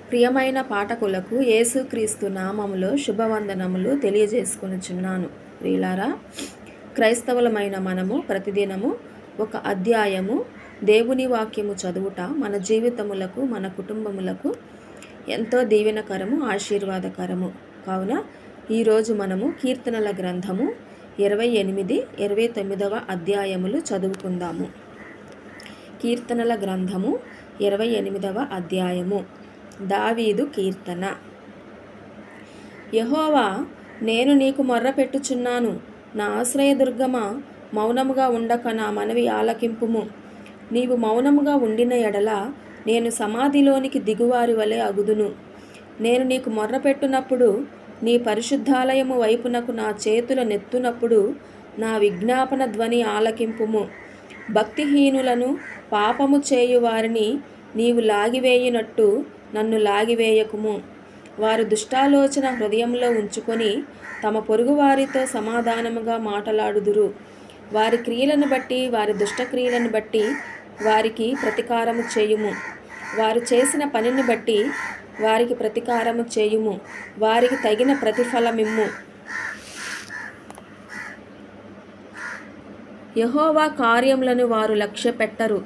ప్రియమైన పాఠకులకు యేసుక్రీస్తు నామములో శుభవందనములు తెలియజేసుకొనుచున్నాను. ప్రియులారా, క్రైస్తవులమైన మనము ప్రతిదినము ఒక అధ్యాయము దేవుని వాక్యము చదువుట మన జీవితములకు, మన కుటుంబములకు ఎంతో దీవెనకరము, ఆశీర్వాదకరము. కావున ఈరోజు మనము కీర్తనల గ్రంథము 28, 29వ అధ్యాయములు చదువుకుందాము. కీర్తనల గ్రంథము 28వ అధ్యాయము. దావీదు కీర్తన. యెహోవా, నేను నీకు మొర్రపెట్టుచున్నాను. నా ఆశ్రయదుర్గమా, మౌనముగా ఉండక నా మనవి ఆలకింపుము. నీవు మౌనముగా ఉండిన ఎడల నేను సమాధిలోనికి దిగువారి వలె అగుదును. నేను నీకు మొర్రపెట్టునప్పుడు, నీ పరిశుద్ధాలయము వైపునకు నా చేతుల నెత్తునప్పుడు నా విజ్ఞాపన ధ్వని ఆలకింపుము. భక్తిహీనులను, పాపము చేయువారిని నీవు లాగివేయునట్టు నన్ను లాగివేయకుము. వారు దుష్టాలోచన హృదయంలో ఉంచుకొని తమ పొరుగువారితో సమాధానముగా మాటలాడుదురు. వారి క్రియలను బట్టి, వారి దుష్టక్రియలను బట్టి వారికి ప్రతీకారము చేయుము. వారు చేసిన పనిని బట్టి వారికి ప్రతీకారము చేయుము. వారికి తగిన ప్రతిఫలమిమ్ము. యెహోవా కార్యములను వారు లక్ష్యపెట్టరు,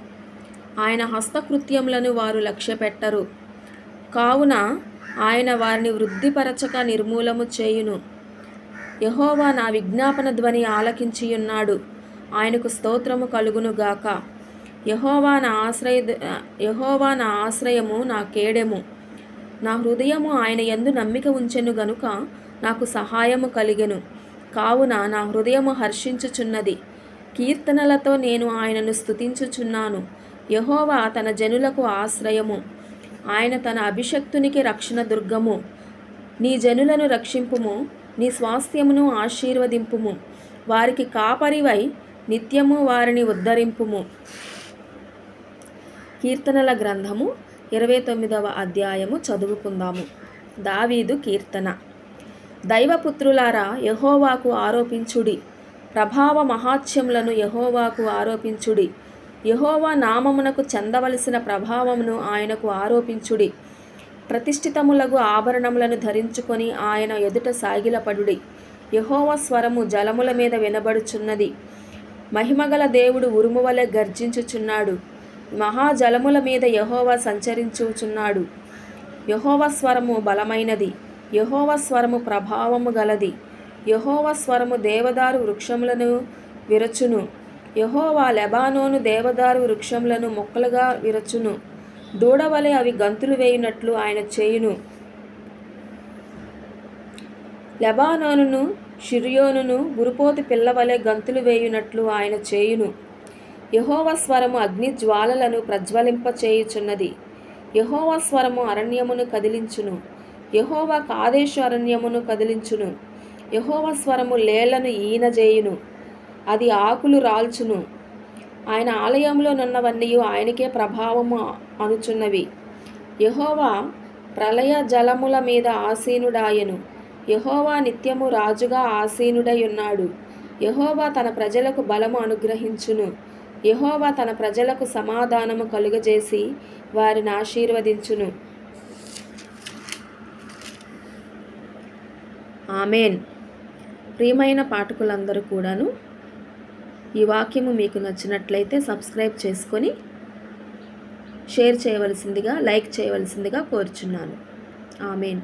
ఆయన హస్తకృత్యములను వారు లక్ష్యపెట్టరు. కావున ఆయన వారిని వృద్ధిపరచక నిర్మూలము చేయును. యెహోవా నా విజ్ఞాపన ధ్వని ఆలకించియున్నాడు. ఆయనకు స్తోత్రము కలుగునుగాక. యెహోవా నా ఆశ్రయము, నా కేడెము. నా హృదయము ఆయన యందు నమ్మిక ఉంచెను గనుక నాకు సహాయము కలిగెను. కావున నా హృదయము హర్షించుచున్నది. కీర్తనలతో నేను ఆయనను స్తుతించుచున్నాను. యెహోవా తన జనులకు ఆశ్రయము, ఆయన తన అభిషక్తునికి రక్షణ దుర్గము. నీ జనులను రక్షింపుము, నీ స్వాస్థ్యమును ఆశీర్వదింపుము. వారికి కాపరివై నిత్యము వారిని ఉద్ధరింపుము. కీర్తనల గ్రంథము 29వ అధ్యాయము చదువుకుందాము. దావీదు కీర్తన. దైవపుత్రులారా, యెహోవాకు ఆరోపించుడి. ప్రభావ మహాత్యములను యెహోవాకు ఆరోపించుడి. యెహోవా నామమునకు చెందవలసిన ప్రభావమును ఆయనకు ఆరోపించుడి. ప్రతిష్ఠితములగు ఆభరణములను ధరించుకొని ఆయన ఎదుట సాగిలపడుడి. యెహోవా స్వరము జలముల మీద వినబడుచున్నది. మహిమగల దేవుడు ఉరుము వలె గర్జించుచున్నాడు. మహాజలముల మీద యెహోవా సంచరించుచున్నాడు. యెహోవా స్వరము బలమైనది. యెహోవా స్వరము ప్రభావము గలది. యెహోవా స్వరము దేవదారు వృక్షములను విరచును. యెహోవా లెబానోను దేవదారు వృక్షములను మొక్కలుగా విరచును. దూడవలె అవి గంతులు వేయునట్లు ఆయన చేయును. లెబానోనును షిర్యోనును గురుపోతు పిల్లవలె గంతులు వేయునట్లు ఆయన చేయును. యెహోవా స్వరము అగ్ని జ్వాలలను ప్రజ్వలింపచేయుచున్నది. యెహోవా స్వరము అరణ్యమును కదిలించును. యెహోవా కాదేశు అరణ్యమును కదిలించును. యెహోవా స్వరము లేళ్లను ఈనజేయును. అది ఆకులు రాల్చును. ఆయన ఆలయంలో నున్నవన్నీ ఆయనకే ప్రభావము అనుచున్నవి. యెహోవా ప్రళయ జలముల మీద ఆసీనుడాయెను. యెహోవా నిత్యము రాజుగా ఆసీనుడై ఉన్నాడు. యెహోవా తన ప్రజలకు బలము అనుగ్రహించును. యెహోవా తన ప్రజలకు సమాధానము కలుగజేసి వారిని ఆశీర్వదించును. ఆమేన్. ప్రియమైన పాఠకులందరూ కూడాను ఈ వాక్యము మీకు నచ్చినట్లయితే సబ్స్క్రైబ్ చేసుకొని షేర్ చేయవలసిందిగా, లైక్ చేయవలసిందిగా కోరుచున్నాను. ఆమేన్.